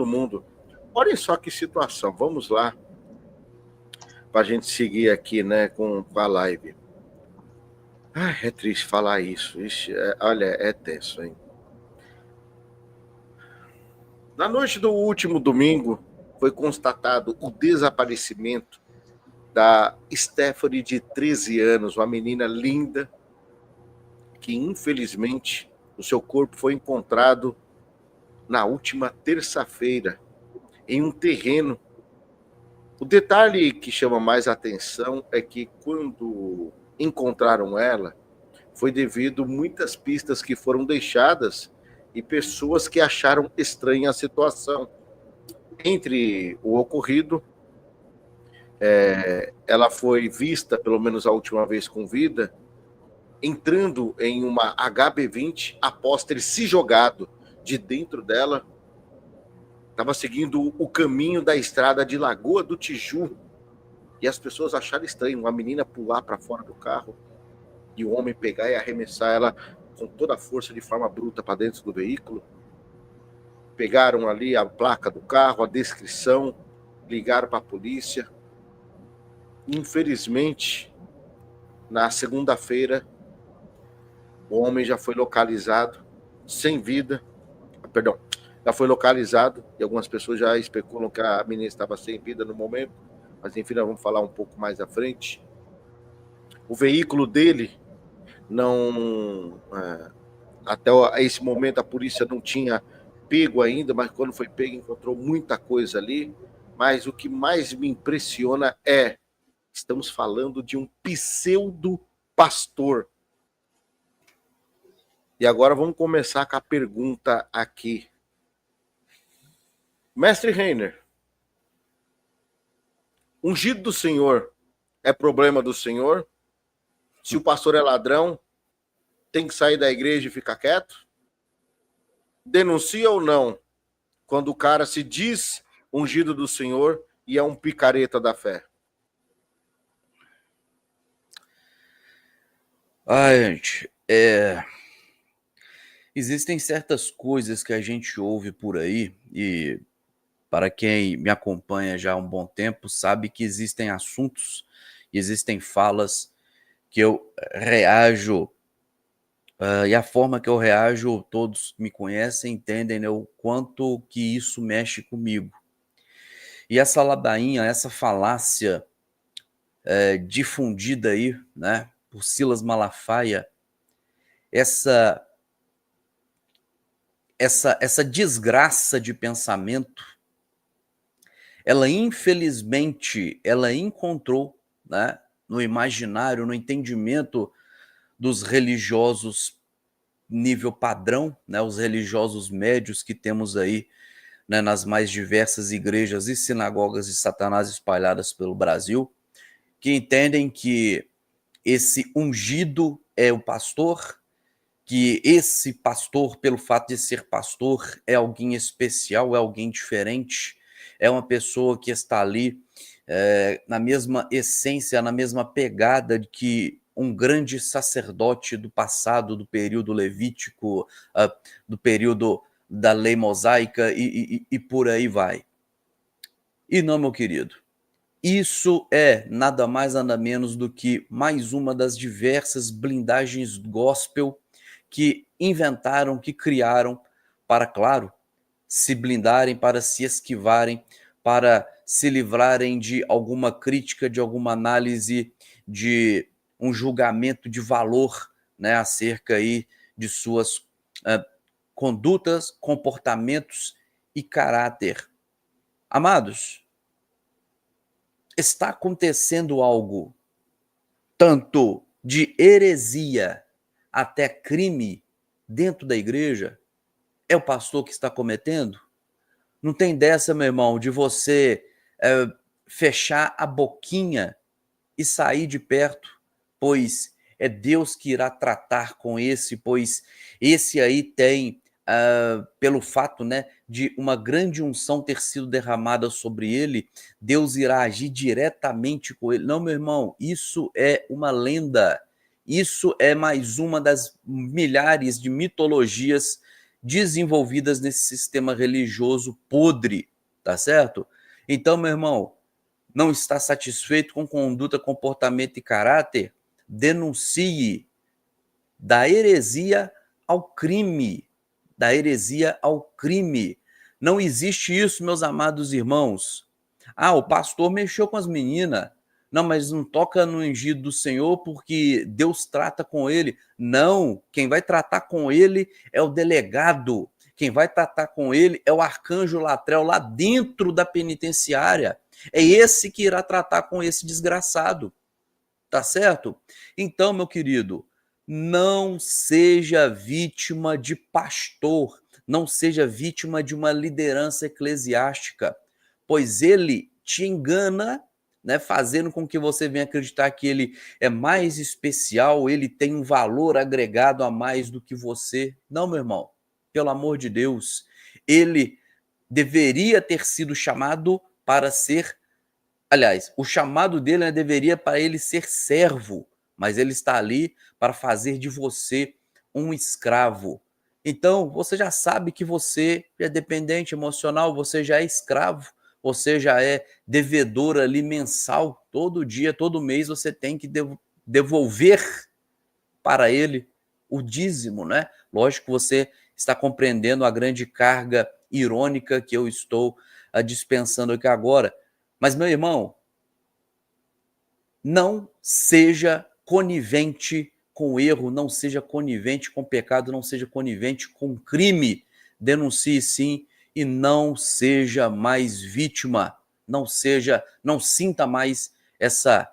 todo mundo. Olhem só que situação. Vamos lá, para a gente seguir aqui, né, com a live. É triste falar isso. Ixi, olha, é tenso, hein? Na noite do último domingo, foi constatado o desaparecimento da Stephanie, de 13 anos, uma menina linda, que infelizmente o seu corpo foi encontrado na última terça-feira em um terreno. O detalhe que chama mais atenção é que quando encontraram ela, foi devido muitas pistas que foram deixadas e pessoas que acharam estranha a situação. Entre o ocorrido, ela foi vista, pelo menos a última vez com vida, entrando em uma HB20 após ter se jogado de dentro dela. Estava seguindo o caminho da estrada de Lagoa do Tiju e as pessoas acharam estranho uma menina pular para fora do carro e o homem pegar e arremessar ela com toda a força, de forma bruta, para dentro do veículo. Pegaram ali a placa do carro, a descrição, ligaram para a polícia. Infelizmente, na segunda-feira, o homem já foi localizado sem vida. Perdão, já foi localizado e algumas pessoas já especulam que a menina estava sem vida no momento, mas enfim, nós vamos falar um pouco mais à frente. O veículo dele não... até esse momento a polícia não tinha pego ainda, mas quando foi pego encontrou muita coisa ali. Mas o que mais me impressiona é, estamos falando de um pseudo-pastor. E agora vamos começar com a pergunta aqui. Mestre Reiner, ungido do Senhor é problema do Senhor? Se o pastor é ladrão, tem que sair da igreja e ficar quieto? Denuncia ou não quando o cara se diz ungido do Senhor e é um picareta da fé? Gente, existem certas coisas que a gente ouve por aí, e para quem me acompanha já há um bom tempo, sabe que existem assuntos, existem falas que eu reajo, e a forma que eu reajo, todos me conhecem, entendem, né, o quanto que isso mexe comigo. E essa ladainha, essa falácia difundida aí, né, por Silas Malafaia, essa desgraça de pensamento, ela infelizmente, ela encontrou, né, no imaginário, no entendimento dos religiosos nível padrão, né, os religiosos médios que temos aí, né, nas mais diversas igrejas e sinagogas de Satanás espalhadas pelo Brasil, que entendem que esse ungido é o pastor, que esse pastor, pelo fato de ser pastor, é alguém especial, é alguém diferente, é uma pessoa que está ali na mesma essência, na mesma pegada de que um grande sacerdote do passado, do período levítico, do período da lei mosaica e por aí vai. E não, meu querido, isso é nada mais nada menos do que mais uma das diversas blindagens gospel que inventaram, que criaram para, claro, se blindarem, para se esquivarem, para se livrarem de alguma crítica, de alguma análise, de um julgamento de valor, né, acerca aí de suas condutas, comportamentos e caráter. Amados, está acontecendo algo tanto de heresia até crime dentro da igreja? É o pastor que está cometendo? Não tem dessa, meu irmão, de você fechar a boquinha e sair de perto, pois é Deus que irá tratar com esse, pois esse aí tem, pelo fato, né, de uma grande unção ter sido derramada sobre ele, Deus irá agir diretamente com ele. Não, meu irmão, isso é uma lenda, isso é mais uma das milhares de mitologias desenvolvidas nesse sistema religioso podre, tá certo? Então, meu irmão, não está satisfeito com conduta, comportamento e caráter? Denuncie. Da heresia ao crime. Da heresia ao crime. Não existe isso, meus amados irmãos. Ah, o pastor mexeu com as meninas. Não, mas não toca no ungido do Senhor porque Deus trata com ele. Não, quem vai tratar com ele é o delegado. Quem vai tratar com ele é o arcanjo Latrell lá dentro da penitenciária. É esse que irá tratar com esse desgraçado. Tá certo? Então, meu querido, não seja vítima de pastor, não seja vítima de uma liderança eclesiástica, pois ele te engana, né, fazendo com que você venha acreditar que ele é mais especial, ele tem um valor agregado a mais do que você. Não, meu irmão, pelo amor de Deus, ele deveria ter sido chamado para ser, aliás, o chamado dele, né, deveria para ele ser servo, mas ele está ali para fazer de você um escravo. Então, você já sabe que você é dependente emocional, você já é escravo, você já é devedor ali mensal, todo dia, todo mês você tem que devolver para ele o dízimo, né? Lógico que você está compreendendo a grande carga irônica que eu estou dispensando aqui agora. Mas, meu irmão, não seja conivente com o erro, não seja conivente com o pecado, não seja conivente com o crime. Denuncie sim e não seja mais vítima, não sinta mais essa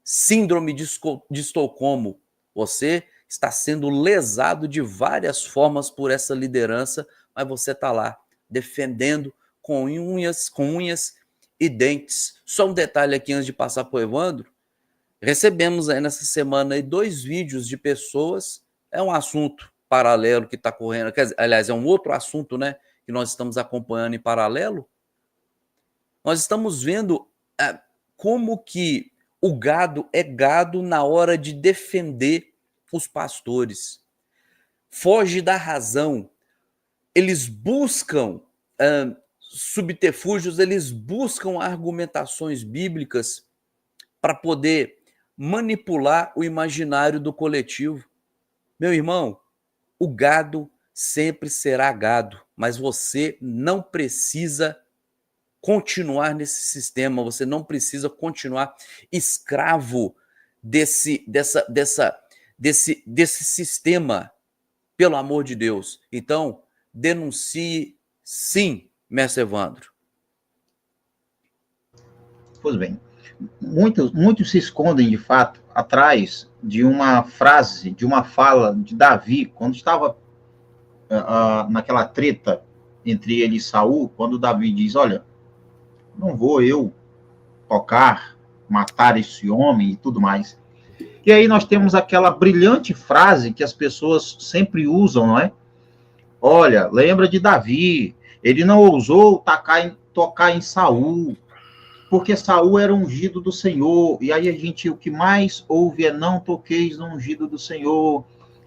síndrome de Estocolmo. Você está sendo lesado de várias formas por essa liderança, mas você está lá defendendo com unhas e dentes. Só um detalhe aqui antes de passar para o Evandro. Recebemos aí nessa semana aí 2 vídeos de pessoas, é um assunto paralelo que está correndo, aliás, é um outro assunto, né, que nós estamos acompanhando em paralelo. Nós estamos vendo como que o gado é gado na hora de defender os pastores. Foge da razão. Eles buscam subterfúgios, eles buscam argumentações bíblicas para poder manipular o imaginário do coletivo. Meu irmão, o gado sempre será gado, mas você não precisa continuar nesse sistema, você não precisa continuar escravo desse sistema, pelo amor de Deus. Então, denuncie sim, mestre Evandro. Pois bem, muitos se escondem, de fato, atrás de uma frase, de uma fala de Davi, quando estava naquela treta entre ele e Saul, quando Davi diz, olha, não vou eu tocar, matar esse homem e tudo mais. E aí nós temos aquela brilhante frase que as pessoas sempre usam, não é? Olha, lembra de Davi, ele não ousou tocar em Saul, porque Saul era ungido do Senhor, e aí o que mais ouve é não toqueis no ungido do Senhor,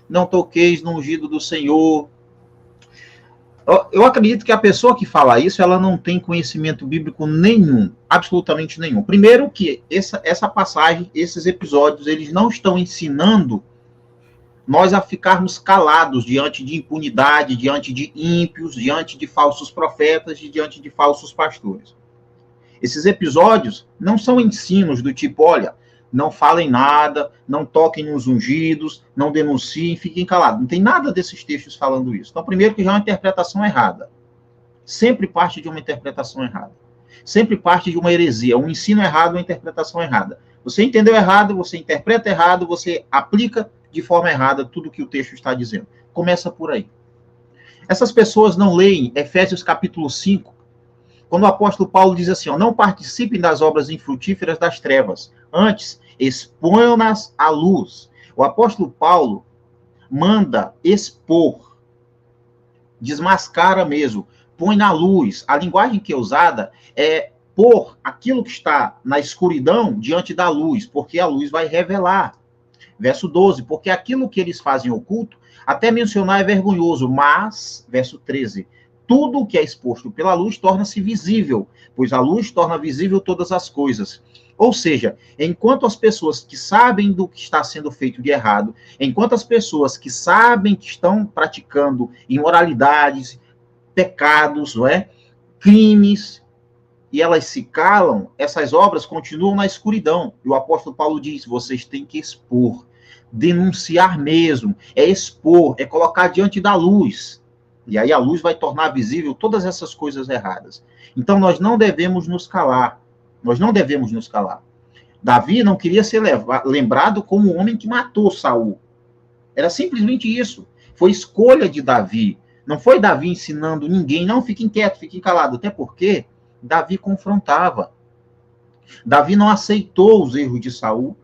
não toqueis no ungido do Senhor. Eu acredito que a pessoa que fala isso, ela não tem conhecimento bíblico nenhum, absolutamente nenhum. Primeiro que essa passagem, esses episódios, eles não estão ensinando nós a ficarmos calados diante de impunidade, diante de ímpios, diante de falsos profetas e diante de falsos pastores. Esses episódios não são ensinos do tipo, olha, não falem nada, não toquem nos ungidos, não denunciem, fiquem calados. Não tem nada desses textos falando isso. Então, primeiro que já é uma interpretação errada. Sempre parte de uma interpretação errada. Sempre parte de uma heresia, um ensino errado, uma interpretação errada. Você entendeu errado, você interpreta errado, você aplica de forma errada tudo que o texto está dizendo. Começa por aí. Essas pessoas não leem Efésios capítulo 5, quando o apóstolo Paulo diz assim, ó, não participem das obras infrutíferas das trevas, antes exponham-nas à luz. O apóstolo Paulo manda expor, desmascara mesmo, põe na luz. A linguagem que é usada é pôr aquilo que está na escuridão diante da luz, porque a luz vai revelar. Verso 12, porque aquilo que eles fazem oculto, Até mencionar é vergonhoso, mas, verso 13, tudo o que é exposto pela luz torna-se visível, pois a luz torna visível todas as coisas. Ou seja, enquanto as pessoas que sabem do que está sendo feito de errado, enquanto as pessoas que sabem que estão praticando imoralidades, pecados, não é? Crimes, e elas se calam, essas obras continuam na escuridão. E o apóstolo Paulo diz: vocês têm que expor, denunciar mesmo, é expor, é colocar diante da luz. E aí a luz vai tornar visível todas essas coisas erradas. Então nós não devemos nos calar. Nós não devemos nos calar. Davi não queria ser lembrado como o homem que matou Saul. Era simplesmente isso. Foi escolha de Davi. Não foi Davi ensinando ninguém, não, fiquem quietos, fiquem calados. Até porque Davi confrontava. Davi não aceitou os erros de Saul.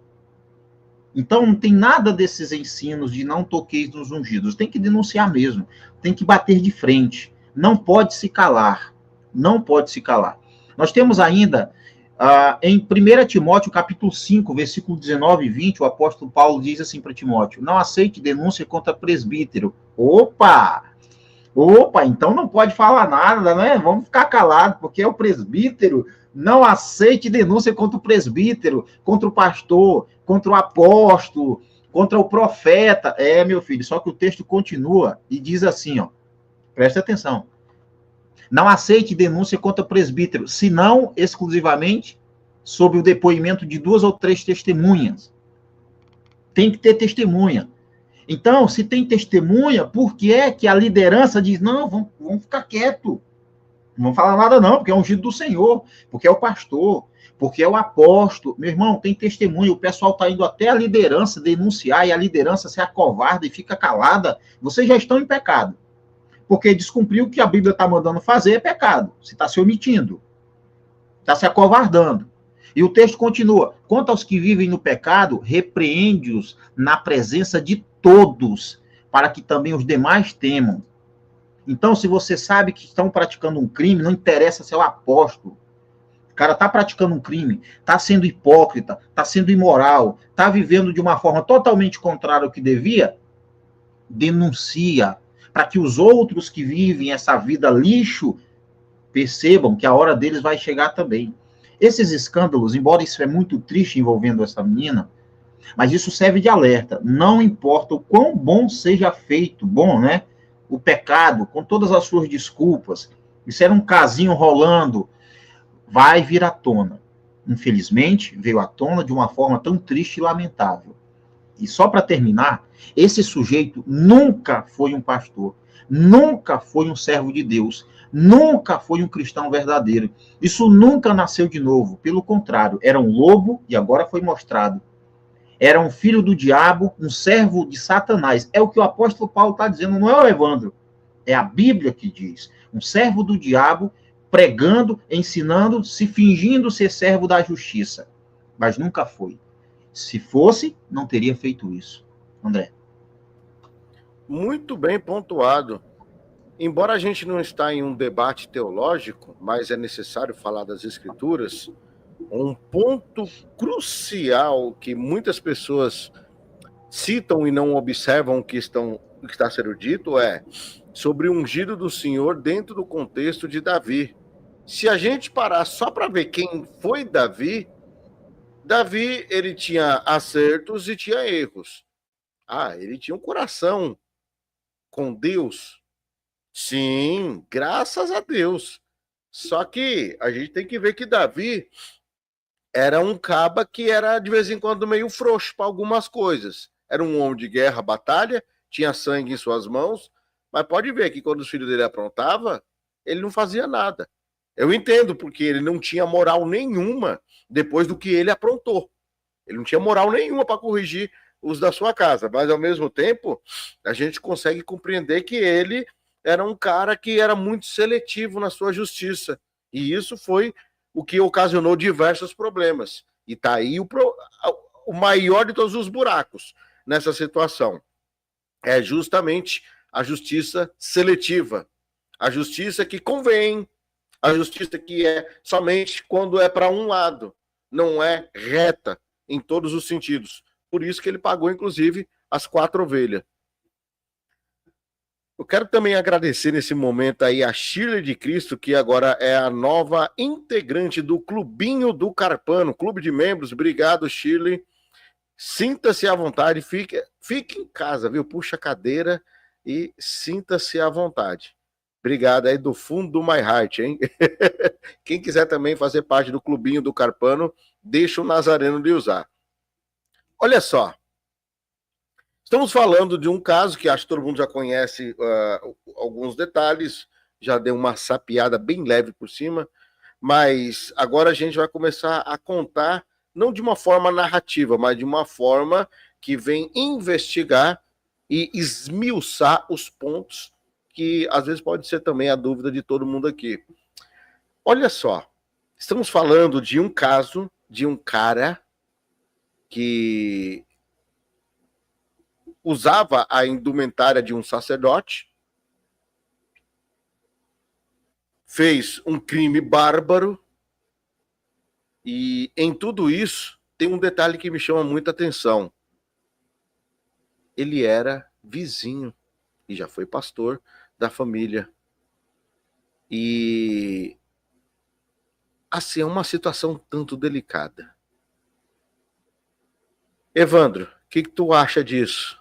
Então não tem nada desses ensinos de não toqueis nos ungidos. Tem que denunciar mesmo. Tem que bater de frente. Não pode se calar. Não pode se calar. Nós temos ainda, em 1 Timóteo, capítulo 5, versículo 19 e 20, o apóstolo Paulo diz assim para Timóteo: não aceite denúncia contra presbítero. Opa! Então não pode falar nada, né? Vamos ficar calados, porque é o presbítero. Não aceite denúncia contra o presbítero, contra o pastor, contra o apóstolo, contra o profeta. É, meu filho, só que o texto continua e diz assim, ó, presta atenção. Não aceite denúncia contra o presbítero, senão exclusivamente sob o depoimento de 2 ou 3 testemunhas. Tem que ter testemunha. Então, se tem testemunha, por que é que a liderança diz, não, vamos ficar quieto, não vamos falar nada não, porque é ungido do Senhor, porque é o pastor, porque é o apóstolo. Meu irmão, tem testemunha, o pessoal está indo até a liderança denunciar, e a liderança se acovarda e fica calada, vocês já estão em pecado. Porque descumprir o que a Bíblia está mandando fazer é pecado, você está se omitindo, está se acovardando. E o texto continua: quanto aos que vivem no pecado, repreende-os na presença de todos, para que também os demais temam. Então, se você sabe que estão praticando um crime, não interessa se é o apóstolo. O cara está praticando um crime, está sendo hipócrita, está sendo imoral, está vivendo de uma forma totalmente contrária ao que devia, denuncia, para que os outros que vivem essa vida lixo percebam que a hora deles vai chegar também. Esses escândalos, embora isso é muito triste envolvendo essa menina, mas isso serve de alerta. Não importa o quão bom seja feito, bom, né? O pecado, com todas as suas desculpas, isso era um casinho rolando, vai vir à tona. Infelizmente, veio à tona de uma forma tão triste e lamentável. E só para terminar, esse sujeito nunca foi um pastor, nunca foi um servo de Deus, nunca foi um cristão verdadeiro. Isso nunca nasceu de novo. Pelo contrário, era um lobo, e agora foi mostrado. Era um filho do diabo, um servo de Satanás. É o que o apóstolo Paulo está dizendo, não é o Evandro. É a Bíblia que diz. Um servo do diabo, pregando, ensinando, se fingindo ser servo da justiça. Mas nunca foi. Se fosse, não teria feito isso. André. Muito bem pontuado. Embora a gente não está em um debate teológico, mas é necessário falar das Escrituras, um ponto crucial que muitas pessoas citam e não observam o que está sendo dito é sobre o ungido do Senhor dentro do contexto de Davi. Se a gente parar só para ver quem foi Davi, ele tinha acertos e tinha erros. Ele tinha um coração com Deus. Sim, graças a Deus. Só que a gente tem que ver que Davi era um caba que era de vez em quando meio frouxo para algumas coisas. Era um homem de guerra, batalha, tinha sangue em suas mãos, mas pode ver que quando os filhos dele aprontavam, ele não fazia nada. Eu entendo porque ele não tinha moral nenhuma depois do que ele aprontou. Ele não tinha moral nenhuma para corrigir os da sua casa, mas ao mesmo tempo a gente consegue compreender que ele era um cara que era muito seletivo na sua justiça, e isso foi o que ocasionou diversos problemas, e tá aí o maior de todos os buracos nessa situação, é justamente a justiça seletiva, a justiça que convém, a justiça que é somente quando é para um lado, não é reta em todos os sentidos. Por isso que ele pagou, inclusive, as 4 ovelhas. Eu quero também agradecer nesse momento aí a Shirley de Cristo, que agora é a nova integrante do Clubinho do Carpano, clube de membros. Obrigado, Shirley. Sinta-se à vontade, fique em casa, viu? Puxa a cadeira e sinta-se à vontade. Obrigado aí do fundo do My Heart, hein? Quem quiser também fazer parte do Clubinho do Carpano, deixa o Nazareno lhe usar. Olha só. Estamos falando de um caso que acho que todo mundo já conhece alguns detalhes, já deu uma sapiada bem leve por cima, mas agora a gente vai começar a contar, não de uma forma narrativa, mas de uma forma que vem investigar e esmiuçar os pontos que às vezes pode ser também a dúvida de todo mundo aqui. Olha só, estamos falando de um caso de um cara que usava a indumentária de um sacerdote, fez um crime bárbaro, e em tudo isso tem um detalhe que me chama muita atenção. Ele era vizinho e já foi pastor da família. E assim, é uma situação tanto delicada. Evandro, o que tu acha disso?